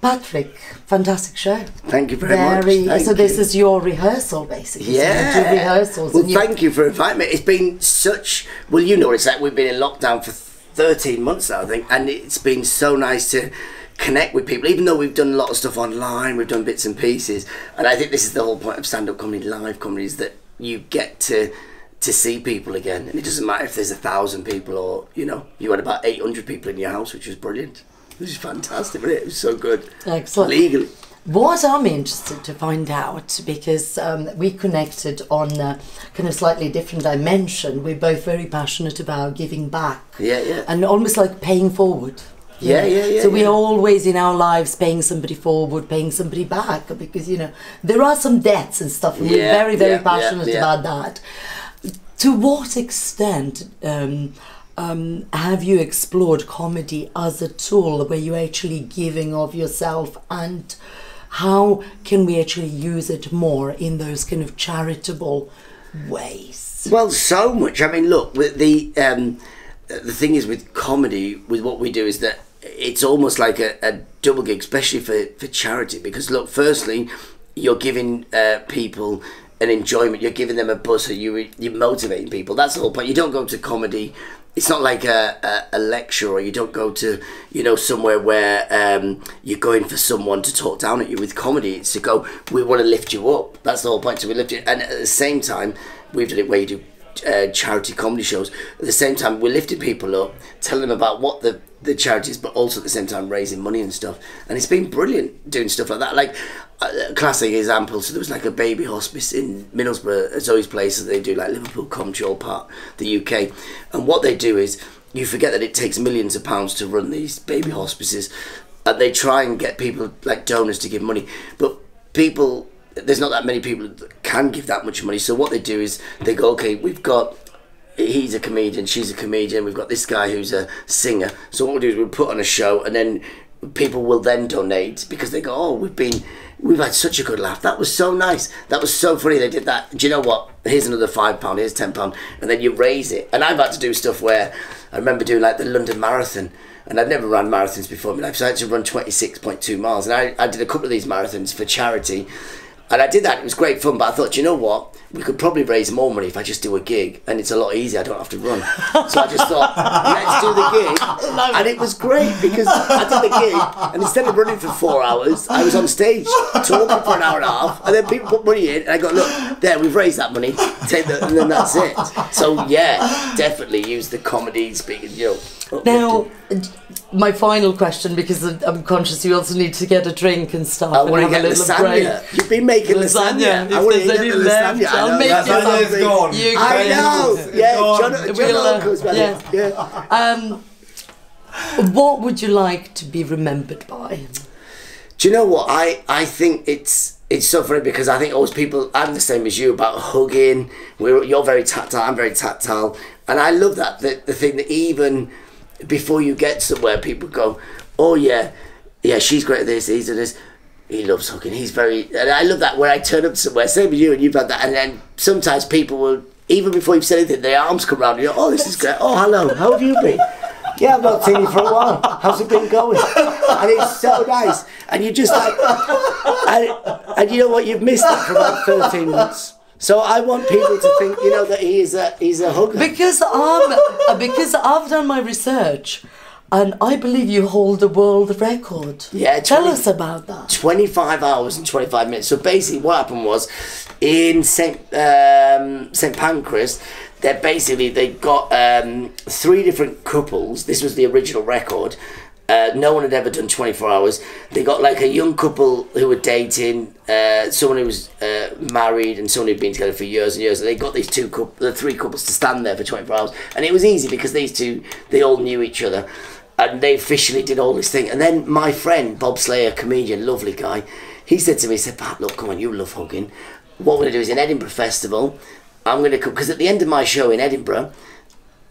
Patrick, fantastic show. Thank you very much. So this is your rehearsal, basically. Yeah. So you do rehearsals. Well, thank you for inviting me. It's been such... Well, you know, it's like we've been in lockdown for 13 months now, I think, and it's been so nice to connect with people, even though we've done a lot of stuff online, we've done bits and pieces, and I think this is the whole point of stand-up comedy, live comedy, is that you get to see people again, and it doesn't matter if there's 1,000 people or, you know, you had about 800 people in your house, which was brilliant. It was fantastic, wasn't it? It was so good. Excellent. Legally. What I'm interested to find out, because we connected on a kind of slightly different dimension. We're both very passionate about giving back. Yeah, yeah. And almost like paying forward. Yeah. So we're always in our lives paying somebody forward, paying somebody back, because, you know, there are some debts and stuff, and we're very, very passionate about that. To what extent have you explored comedy as a tool where you're actually giving of yourself, and how can we actually use it more in those kind of charitable ways? Well, so much. I mean, look, the thing is with comedy, with what we do, is that it's almost like a double gig, especially for charity, because look, firstly, you're giving people an enjoyment, you're giving them a buzz, so you're motivating people. That's the whole point. You don't go to comedy, it's not like a lecture, or you don't go to, you know, somewhere where you're going for someone to talk down at you. With comedy, it's to go, we want to lift you up. That's the whole point. So we lift you, and at the same time, we've done it where you do charity comedy shows. At the same time, we're lifting people up, telling them about what the charity is, but also at the same time raising money and stuff. And it's been brilliant doing stuff like that. Like a classic example, so there was like a baby hospice in Middlesbrough at Zoe's place, that they do, like Liverpool, Coventry, all part the UK. And what they do is, you forget that it takes millions of pounds to run these baby hospices, and they try and get people like donors to give money, but people, there's not that many people that can give that much money. So what they do is they go, okay, we've got, he's a comedian, she's a comedian, we've got this guy who's a singer, so what we'll do is we'll put on a show, and then people will then donate, because they go, oh, we've had such a good laugh, that was so nice, that was so funny, they did that, do you know what, here's another £5, here's £10, and then you raise it. And I've had to do stuff where, I remember doing like the London Marathon, and I'd never run marathons before in my life, so I had to run 26.2 miles, and I did a couple of these marathons for charity. And I did that, it was great fun, but I thought, you know what, we could probably raise more money if I just do a gig, and it's a lot easier, I don't have to run. So I just thought, let's do the gig. And it was great, because I did the gig, and instead of running for 4 hours, I was on stage talking for an hour and a half, and then people put money in, and I go, look, there, we've raised that money, and then that's it. So yeah, definitely use the comedy, speaking, you know. Now, my final question, because I'm conscious you also need to get a drink and stuff. I want to get a little lasagna. break. You've been making lasagna. I want to get the lasagna. I'll make lasagna is gone. I know. Yeah, John goes back. Yeah. What would you like to be remembered by? Do you know what? I think it's so funny, because I think always people, I'm the same as you, about hugging. You're very tactile, I'm very tactile, and I love that. The thing that even before you get somewhere, people go, oh yeah, she's great at this, he's at this, he loves hugging, he's very, and I love that when I turn up somewhere, same as you, and you've had that, and then sometimes people will, even before you've said anything, their arms come around and you're, oh, this is great, oh, hello, how have you been? Yeah, I've not seen you for a while, how's it been going? And it's so nice, and you just like, and you know what, you've missed that for about 13 months. So I want people to think, you know, that he's a hugger. Because I've done my research, and I believe you hold the world record. Yeah, tell us about that. 25 hours and 25 minutes. So basically, what happened was, in St Pancras, they got 3 different couples. This was the original record. No one had ever done 24 hours. They got like a young couple who were dating, someone who was married, and someone who'd been together for years and years. And they got these 3 couples to stand there for 24 hours. And it was easy, because these two, they all knew each other. And they officially did all this thing. And then my friend, Bob Slayer, comedian, lovely guy, he said to me, he said, Pat, look, come on, you love hugging. What we're going to do is, in Edinburgh Festival, I'm going to come, because at the end of my show in Edinburgh,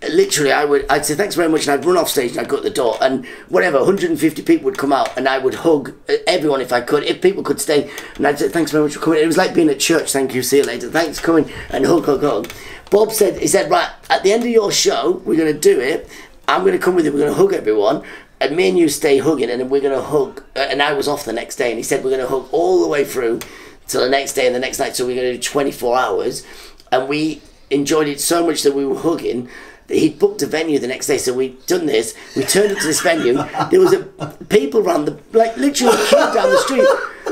literally I'd say thanks very much, and I'd run off stage and I'd go to the door, and whatever, 150 people would come out, and I would hug everyone if I could, if people could stay, and I'd say thanks very much for coming. It was like being at church, thank you, see you later, thanks for coming, and hug. Bob said, he said, right, at the end of your show, we're going to do it, I'm going to come with you, we're going to hug everyone, and me and you stay hugging, and then we're going to hug, and I was off the next day, and he said we're going to hug all the way through till the next day and the next night, so we're going to do 24 hours, and we enjoyed it so much that we were hugging, that he'd booked a venue the next day, so we'd done this, we turned up to this venue, there was people around the, like literally a queue down the street,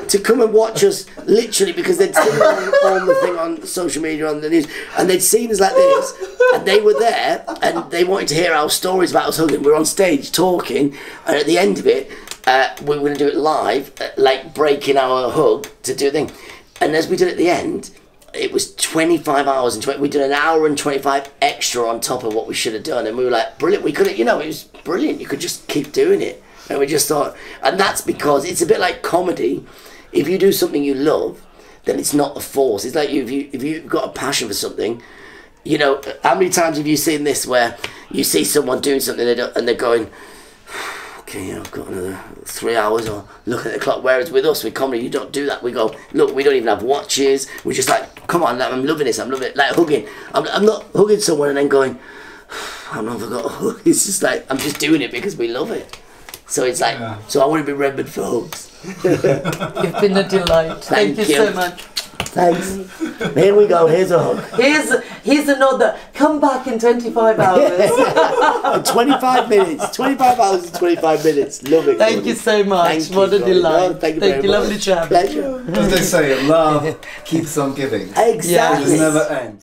to come and watch us, literally, because they'd seen all the thing on social media, on the news, and they'd seen us like this, and they were there, and they wanted to hear our stories about us hugging. We were on stage talking, and at the end of it, we were going to do it live, like breaking our hug to do a thing. And as we did at the end, it was 25 hours, and we did an hour and 25 extra on top of what we should have done, and we were like, brilliant. We could have, it was brilliant. You could just keep doing it. And we just thought, and that's because it's a bit like comedy. If you do something you love, then it's not a force. It's like if you've got a passion for something, how many times have you seen this where you see someone doing something and they're going, okay, I've got another 3 hours, or look at the clock. Whereas with us, with comedy, you don't do that. We go, look, we don't even have watches. We're just like, come on, I'm loving this. I'm loving it. Like hugging. I'm not hugging someone and then going, I've never got a hug. It's just like, I'm just doing it because we love it. So it's like, so I want to be remembered for hugs. You've been a delight. Thank you so much. Thanks. Here we go. Here's a hug. Here's another. Come back in 25 hours. 25 minutes. 25 hours and 25 minutes. Love it. Thank you so much. What a delight. No, thank you very much. Lovely chat. Pleasure. As they say, love keeps on giving. Exactly. It never ends.